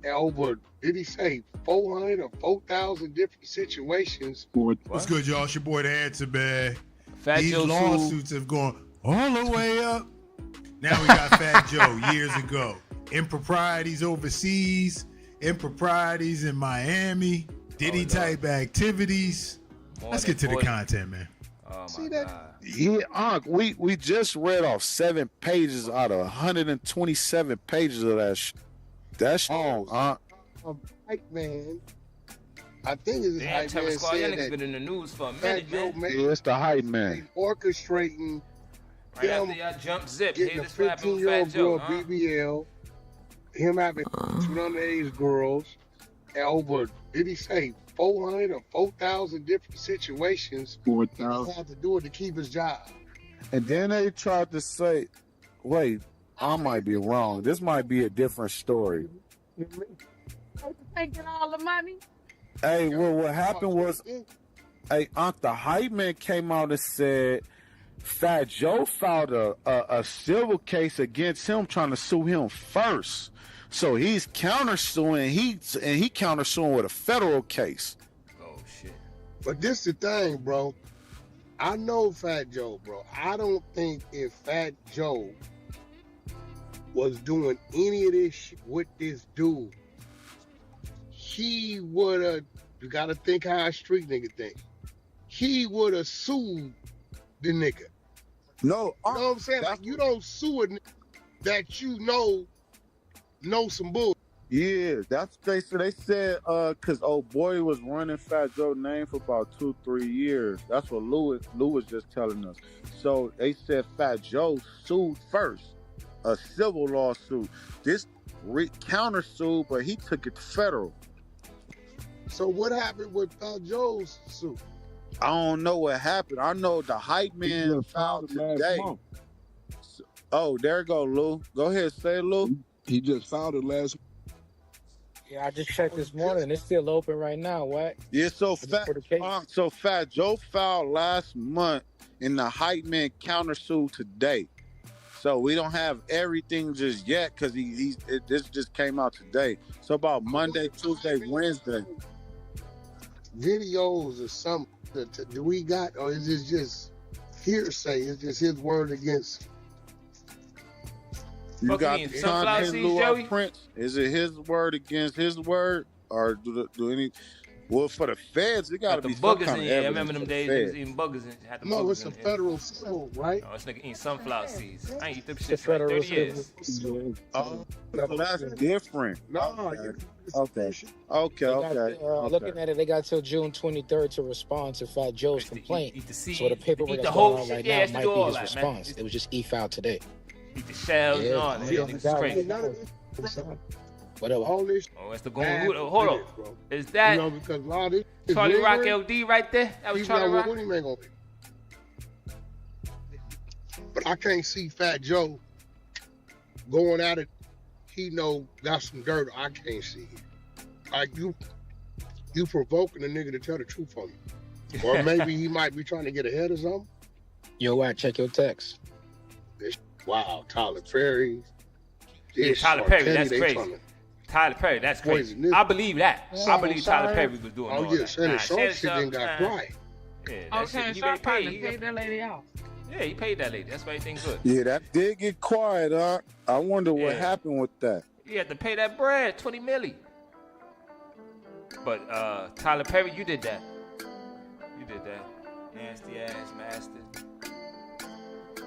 And over, did he say 400 or 4,000 different situations? What's good, y'all? It's your boy, The Answer, man. Fat These Joe lawsuits have gone all the way up. Now we got Fat Joe years ago. Improprieties overseas, improprieties in Miami, Diddy type activities. Let's get to the content, man. Oh See that? Yeah, we just read off 7 pages out of 127 pages of that shit. That's long, Hype man. I think it's Damn, hype Terror man Squad, y'all said niggas that been in the news for a Fat minute, Joe man. made. Yeah, it's the hype man. Orchestrating Right them after y'all jump zip, getting hey, a this what happened with 15-year-old Fat Joe, girl huh? BBL, him having two underage girls, and over, did he say 400 or 4,000 different situations? 4,000. He had to do it to keep his job. And then they tried to say, wait, I might be wrong. This might be a different story. Taking all the money. Hey, well, what happened was, hey, the hype man came out and said Fat Joe filed a civil case against him, trying to sue him first. So he's countersuing. He countersuing with a federal case. Oh shit! But this the thing, bro. I know Fat Joe, bro. I don't think if Fat Joe was doing any of this shit with this dude, he would have. You gotta think how a street nigga think. He would have sued the nigga. No, you know what I'm saying? Like you don't sue a nigga that you know some bull. Yeah, that's they said. They said cause old boy was running Fat Joe's name for about 2-3 years. That's what Lou was just telling us. So they said Fat Joe sued first, a civil lawsuit. This countersued, but he took it federal. So what happened with Fat Joe's suit? I don't know what happened. I know the hype man filed today. Oh, there go Lou. Go ahead, say Lou. He just filed it last. Yeah, I just checked this morning. It's still open right now. What? Yeah, so Fat Joe filed last month, and the hype man countersued today. So we don't have everything just yet because this just came out today. So about Monday, Tuesday, Wednesday. videos or something that do we got, or is this just hearsay? Is just his word against? You got the content in lieu of Prince. Is it his word against his word, or do any? Well, for the feds, it got to be some kind of evidence. I remember them days they was eating buggers and had the No, buggers it's a in here. federal civil, right? Oh, this nigga eating sunflower seeds. I ain't eat them shit for like 30 years. Oh, so that's different. No, okay. Looking at it, they got till June 23rd to respond to Fat Joe's complaint. So the paperwork eat that's the whole going on right shit. now Yeah, might be his that, response. man. It was just e-filed today. Eat the shells and all that. Niggas crazy. Whatever. All this. Oh, that's the going. Hold on. Is that because a lot of this Charlie Rock LD right there? That was Charlie Rock. But I can't see Fat Joe going at it. He got some dirt. I can't see it. Like you provoking a nigga to tell the truth on you, or maybe he might be trying to get ahead of something. Yo, what? Check your text. Wow, Tyler Perry. Yeah, Tyler Perry, that's crazy. Tyler Perry, that's crazy. I believe that. I believe Tyler Perry was doing all that. Shannon Sharp shit didn't got quiet. Yeah, Shannon Sharp probably paid that lady out. Yeah, he paid that lady. That's why everything's good. Yeah, that did get quiet, huh? I wonder what happened with that. You had to pay that bread, 20 milli. But Tyler Perry, you did that. You did that. Nasty ass master.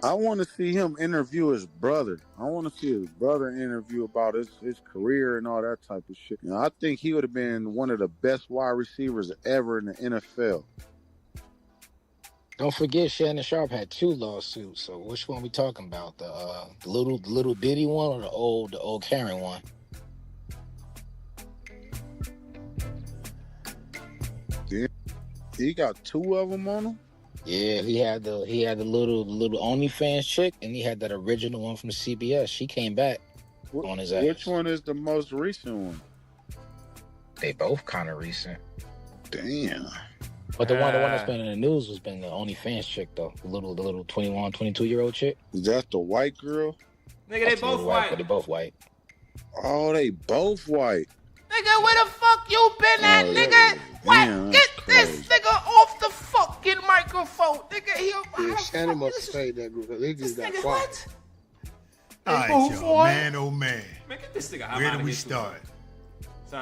I want to see him interview his brother. I want to see his brother interview about his career and all that type of shit. I think he would have been one of the best wide receivers ever in the NFL. Don't forget, Shannon Sharp had 2 lawsuits. So which one we talking about? The little Diddy one or the old Karen one? Yeah, he got 2 of them on him. Yeah, he had the little OnlyFans chick, and he had that original one from CBS. She came back on his ass. Which one is the most recent one? They both kind of recent. Damn. But the one that's been in the news has been the OnlyFans chick though. The little 21, 22-year-old chick. Is that the white girl? Nigga, they both white. But they both white. Oh, they both white. Nigga, where the fuck you been at, nigga? What? Get this nigga off the fucking microphone, nigga. Yeah, Shannon must have stayed that group because they just got quiet. All right, y'all. Man, oh man. Man, get this nigga. Where do we start?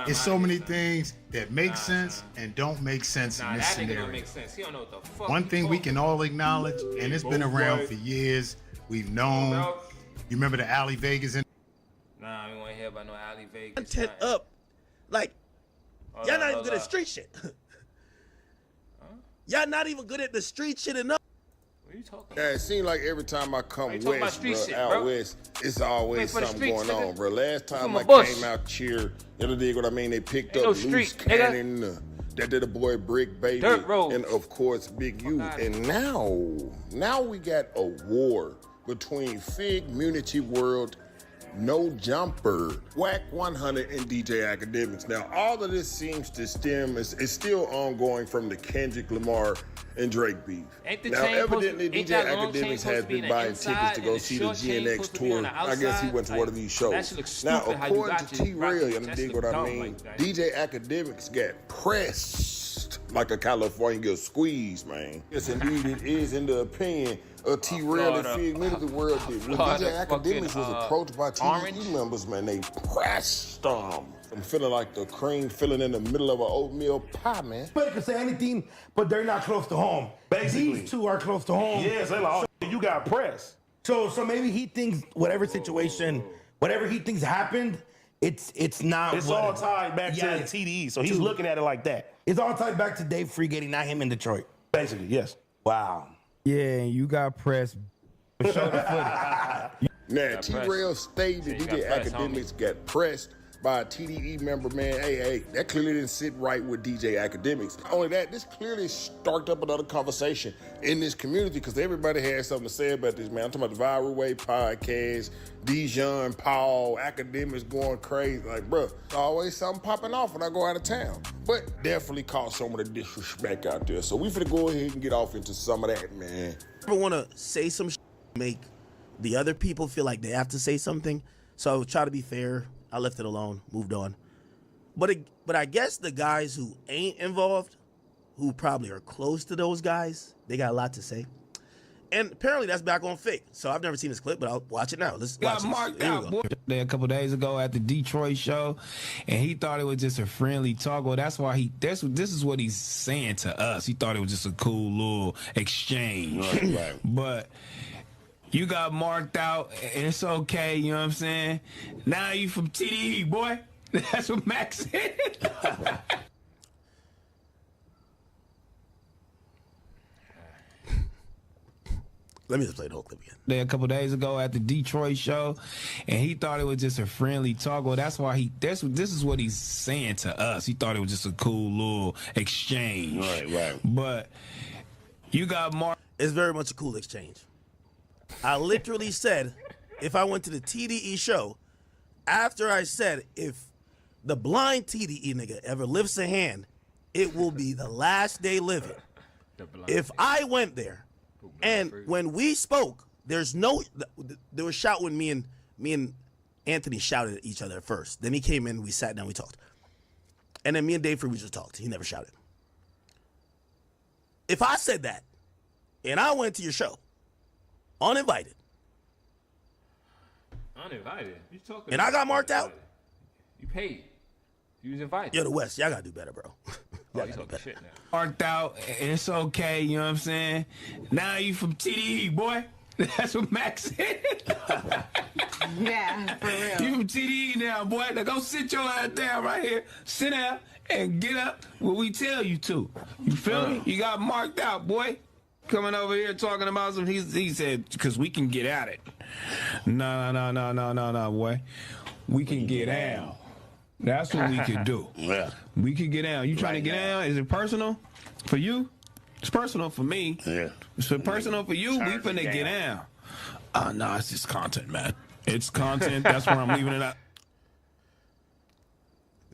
It's so many things that make sense and don't make sense in this scenario. Don't make sense. He don't know what the fuck. One thing we can all acknowledge, and it's been around for years, we've known. You remember the Alley Vegas? Nah, we want to hear about no Alley Vegas. Content up. Like, y'all not even good at street shit. Y'all not even good at the street shit enough. What are you talking about? Yeah, it seems like every time I come west, bro, west, it's always something going on, bro. Last time I came out here, you dig what I mean? They picked up Loose Cannon, that did a boy Brick Baby, and of course Big U. And now we got a war between Fig Munity World, No Jumper, Whack 100, and DJ Academics. Now, all of this seems to stem, it's still ongoing from the Kendrick Lamar and Drake beef. Now, evidently, DJ Academics has been buying tickets to go see the GNX tour. I guess he went to one of these shows. Now, according to T-Rail, you dig what I mean? DJ Academics got pressed like a California squeeze, man. Yes, indeed, it is in the opinion of T-Rail and Fig Munity World did. When DJ Academics was approached by TDE members, man, they pressed them. I'm feeling like the cream filling in the middle of an oatmeal pie, man. Anybody can say anything, but they're not close to home. Basically. These two are close to home. Yes, they're like, oh, you got pressed. So maybe he thinks whatever situation, whatever he thinks happened, it's not. It's all tied back to TDE, so he's looking at it like that. It's all tied back to Dave Freegate, not him in Detroit. Basically, yes. Wow. Yeah, and you got pressed. Show the footage. Now, T-Rail stated DJ Academics got pressed by a TDE member, man. Hey, that clearly didn't sit right with DJ Academics. Not only that, this clearly sparked up another conversation in this community because everybody had something to say about this, man. I'm talking about the Viral Way podcast, Dijon, Paul, Academics going crazy. Like, bro, always something popping off when I go out of town. But definitely caught some of the disrespect out there. So we finna go ahead and get off into some of that, man. I want to say some shit, make the other people feel like they have to say something. So try to be fair. I left it alone, moved on. But I guess the guys who ain't involved, who probably are close to those guys, they got a lot to say. And apparently that's back on Fake. So I've never seen this clip, but I'll watch it now. Let's watch Got marked this. Here we out, go. boy. A couple days ago at the Detroit show, and he thought it was just a friendly talk. Well, that's why this is what he's saying to us. He thought it was just a cool little exchange. Right. But you got marked out, and it's okay, you know what I'm saying? Now you from TDE, boy. That's what Max said. Let me just play the whole clip again. A couple days ago at the Detroit show, and he thought it was just a friendly talk. Well, that's why this is what he's saying to us. He thought it was just a cool little exchange. Right. But you got marked. It's very much a cool exchange. I literally said, if I went to the TDE show, after I said, if the blind TDE nigga ever lifts a hand, it will be the last day living. If I went there, and when we spoke, there was shout when me and Anthony shouted at each other at first. Then he came in, we sat down, we talked. And then me and Dave Free, we just talked. He never shouted. If I said that, and I went to your show, uninvited. Uninvited? You talking? And I got marked out. You paid. You was invited. Yo, the West, y'all gotta do better, bro. Y'all you talking shit now. Marked out, and it's okay, you know what I'm saying? Now you from TDE, boy. That's what Max said. Yeah, for real. You from TDE now, boy. Now go sit your ass down right here. Sit down and get up when we tell you to. You feel me? You got marked out, boy. Coming over here talking about some, he said, because we can get at it. No, boy. We can get out. That's what we can do. Yeah. We can get down. You trying to get down? Is it personal for you? It's personal for me. Yeah. It's personal for you. We finna get down. Nah, it's just content, man. It's content. That's where I'm leaving it at.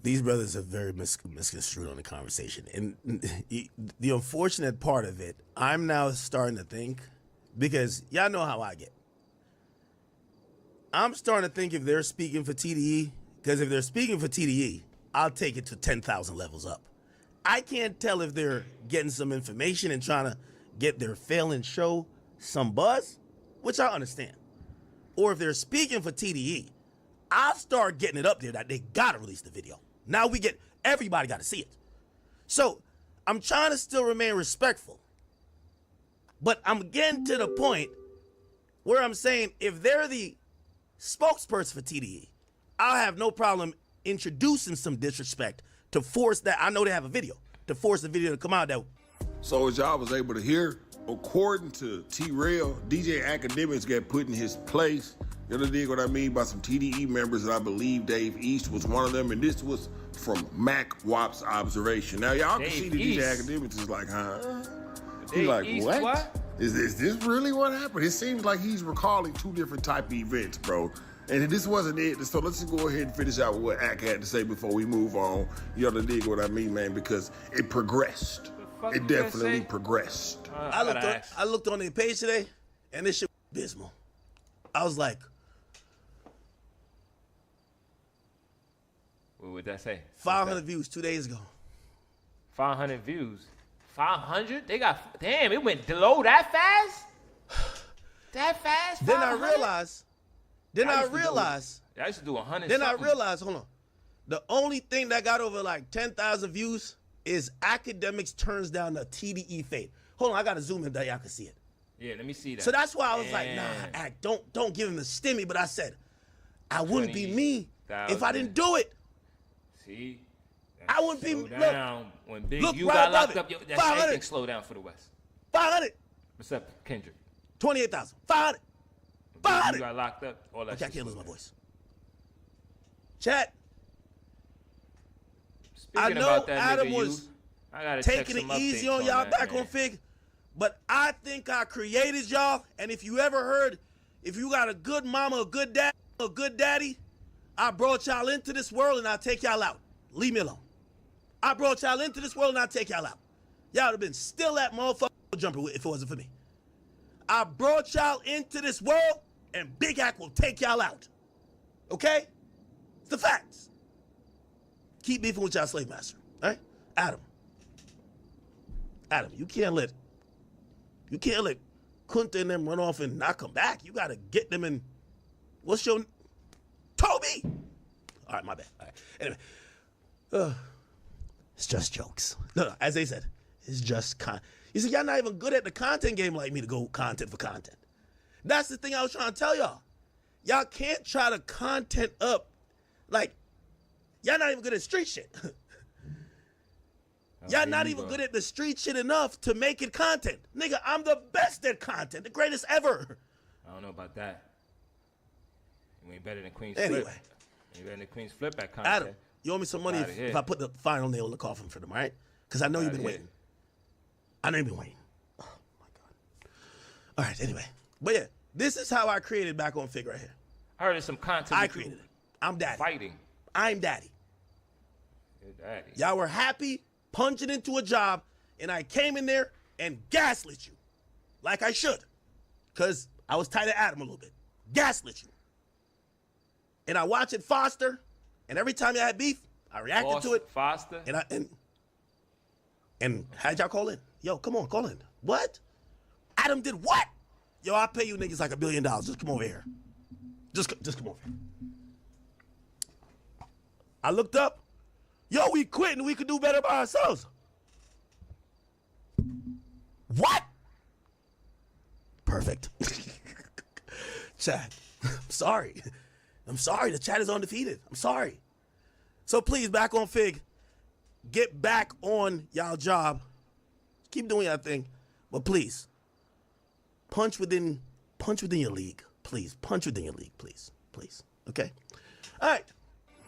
These brothers are very misconstrued on the conversation. And the unfortunate part of it, I'm now starting to think, because y'all know how I get. I'm starting to think if they're speaking for TDE, because if they're speaking for TDE, I'll take it to 10,000 levels up. I can't tell if they're getting some information and trying to get their failing show some buzz, which I understand. Or if they're speaking for TDE, I'll start getting it up there that they gotta release the video. Now everybody gotta see it. So I'm trying to still remain respectful. But I'm getting to the point where I'm saying if they're the spokesperson for TDE, I'll have no problem introducing some disrespect to force that. I know they have a video, to force the video to come out that. So as y'all was able to hear, according to T-Rail, DJ Academics got put in his place. You know what I mean, by some TDE members, and I believe Dave East was one of them, and this was from Mac Wap's observation. Now y'all can see that DJ Academics is like, huh? He's like, East, what? Is this really what happened? It seems like he's recalling two different type of events, bro. And this wasn't it. So let's just go ahead and finish out what Ack had to say before we move on. You know what I mean, man? Because it progressed. It definitely progressed. I looked on their page today, and this shit was abysmal. I was like, what would that say? 500 views 2 days ago. 500 views. 500? They got, damn, it went low that fast? That fast? Then I 500? realized. I used to do 100. Then I realized, hold on. The only thing that got over like 10,000 views is Academics turns down the TDE fade. Hold on, I gotta zoom in that y'all can see it. Yeah, let me see that. So that's why I was like, nah, Ack, don't give him the stimmy. But I said, I wouldn't be me if I didn't do it. See? I wouldn't be. Down. When Big look U right got above locked it. up, that's 500. everything slow down for the West. 500. What's up, Kendrick? 28,000. 500. 500. You got locked up. All that Okay, I shit can't lose slow my down. voice. Chat. Speaking I know about that Adam nigga, was I gotta taking check some it easy updates on y'all that, back man. on Fig, but I think I created y'all. And if you ever heard, if you got a good mama, a good daddy, I brought y'all into this world and I'll take y'all out. Leave me alone. I brought y'all into this world and I'll take y'all out. Y'all would have been still that motherfucker jumper if it wasn't for me. I brought y'all into this world and Big Ack will take y'all out. Okay? It's the facts. Keep beefing with y'all slave master. All right? Adam. Adam, you can't let Kunta and them run off and not come back. You got to get them in. What's your Toby? All right, my bad. All right. Anyway, it's just jokes. No, as they said, it's just You see, y'all not even good at the content game like me to go content for content. That's the thing I was trying to tell y'all. Y'all can't try to content up like y'all not even good at street shit. Y'all not even good at the street shit enough to make it content. Nigga, I'm the best at content, the greatest ever. I don't know about that. You ain't better than Queen's Anyway. Flip. You better than Queen's Flip at content. Adam, you owe me some money if I put the final nail in the coffin for them, all right? Because I know you've been waiting. I know you've been waiting. Oh, my God. All right, anyway. But yeah, this is how I created Back on Fig right here. I heard of some content. I created it. I'm daddy. Fighting. I'm daddy. You're daddy. Y'all were happy, punching into a job, and I came in there and gaslit you. Like I should. Because I was tight to Adam a little bit. Gaslit you. And I watch it foster, and every time y'all had beef, I reacted to it. Foster? And how'd y'all call in? Yo, come on, call in. What? Adam did what? Yo, I'll pay you niggas like $1 billion. Just come over here. Just come over here. I looked up. Yo, we quit and we could do better by ourselves. What? Perfect. Chat, I'm sorry. I'm sorry. The chat is undefeated. I'm sorry. So please, Back on Fig, get back on y'all job. Keep doing your thing, but please, punch within your league. Please, punch within your league, please. Okay? All right.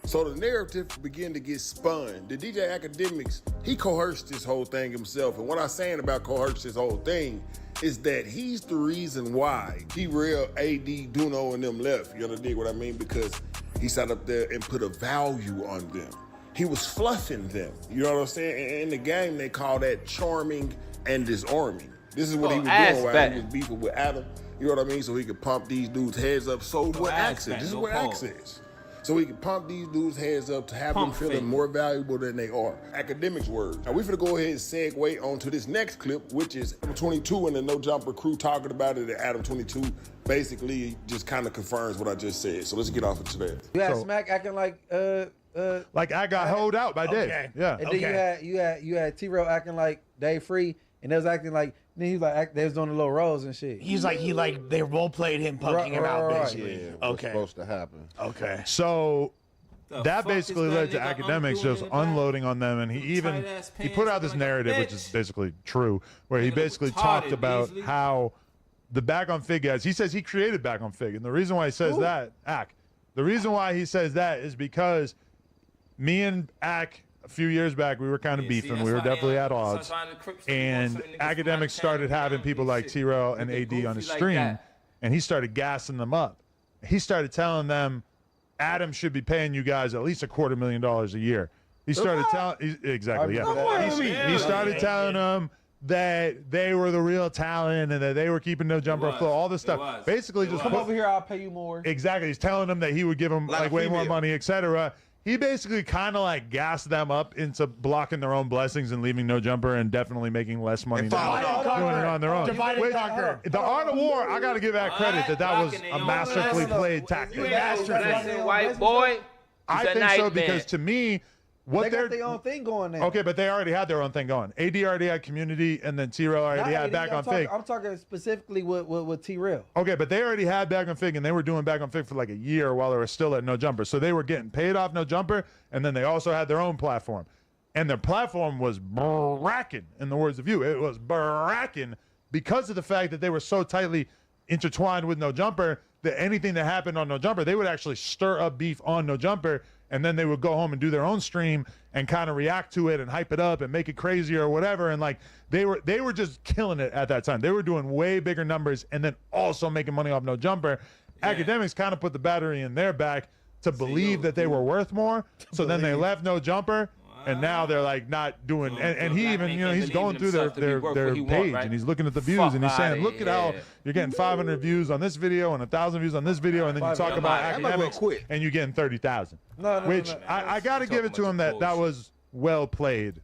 So the narrative began to get spun. The DJ Academics, he coerced this whole thing himself. And what I'm saying about coerced this whole thing is that he's the reason why T-Rail, AD, Duno, and them left. You understand what I mean? Because he sat up there and put a value on them. He was fluffing them. You know what I'm saying? In the game, they call that charming and disarming. This is what he was doing while he was beefing with Adam. You know what I mean? So he could pump these dudes' heads up. So what Axe is. This is what Axe is. So we can pump these dudes' heads up to have them feeling more valuable than they are. Academics words. Now we finna go ahead and segue onto this next clip, which is Adam 22 and the No Jumper crew talking about it. And Adam 22 basically just kind of confirms what I just said. So let's get off of today. You had Smack acting like I got hoed out by Dave. Okay. Yeah. And then you had T-Rail acting like Dave Free, and they was acting like he was like they was doing the little rolls and shit. He's like they role played him punking him out basically. Yeah, what's supposed to happen. Okay. So The that fuck basically is that led to nigga academics undoing just in the back? unloading on them, and he put out this narrative, which is basically true, where he basically retarded, talked about Beasley. how the Back on Fig guys. He says he created Back on Fig, and the reason why he says that, the reason why he says that is because me and Ak a few years back, we were kind of beefing. We were definitely at odds. And academics started having people like T-Rail and AD on his stream, and he started gassing them up. He started telling them, Adam should be paying you guys at least $250,000 a year. He started telling, exactly, yeah. He started telling them that they were the real talent and that they were keeping No Jumper afloat, all this stuff. Basically, just come over here, I'll pay you more. Exactly. He's telling them that he would give them like way more money, etc. He basically kind of like gassed them up into blocking their own blessings and leaving No Jumper and definitely making less money doing it on their own. Which, the Art of War, I got to give that credit that was a masterfully played tactic. White boy. I think so because to me, what they got their own thing going there. Okay, but they already had their own thing going. AD already had Community, and then T-Rail already had Back on Fig. I'm talking specifically with T-Rail. Okay, but they already had Back on Fig, and they were doing Back on Fig for like a year while they were still at No Jumper. So they were getting paid off No Jumper, and then they also had their own platform. And their platform was bracking, in the words of you. It was bracking because of the fact that they were so tightly intertwined with No Jumper that anything that happened on No Jumper, they would actually stir up beef on No Jumper, and then they would go home and do their own stream and kind of react to it and hype it up and make it crazy or whatever. And like they were just killing it at that time. They were doing way bigger numbers and then also making money off No Jumper. Academics kind of put the battery in their back to believe that they were worth more. So then they left No Jumper. And now they're like not doing, and he even, he's going through their page and he's looking at the views and he's saying, look at how you're getting 500 views on this video and 1,000 views on this video, and then you talk about academics and you're getting 30,000. Which I got to give it to him that was well played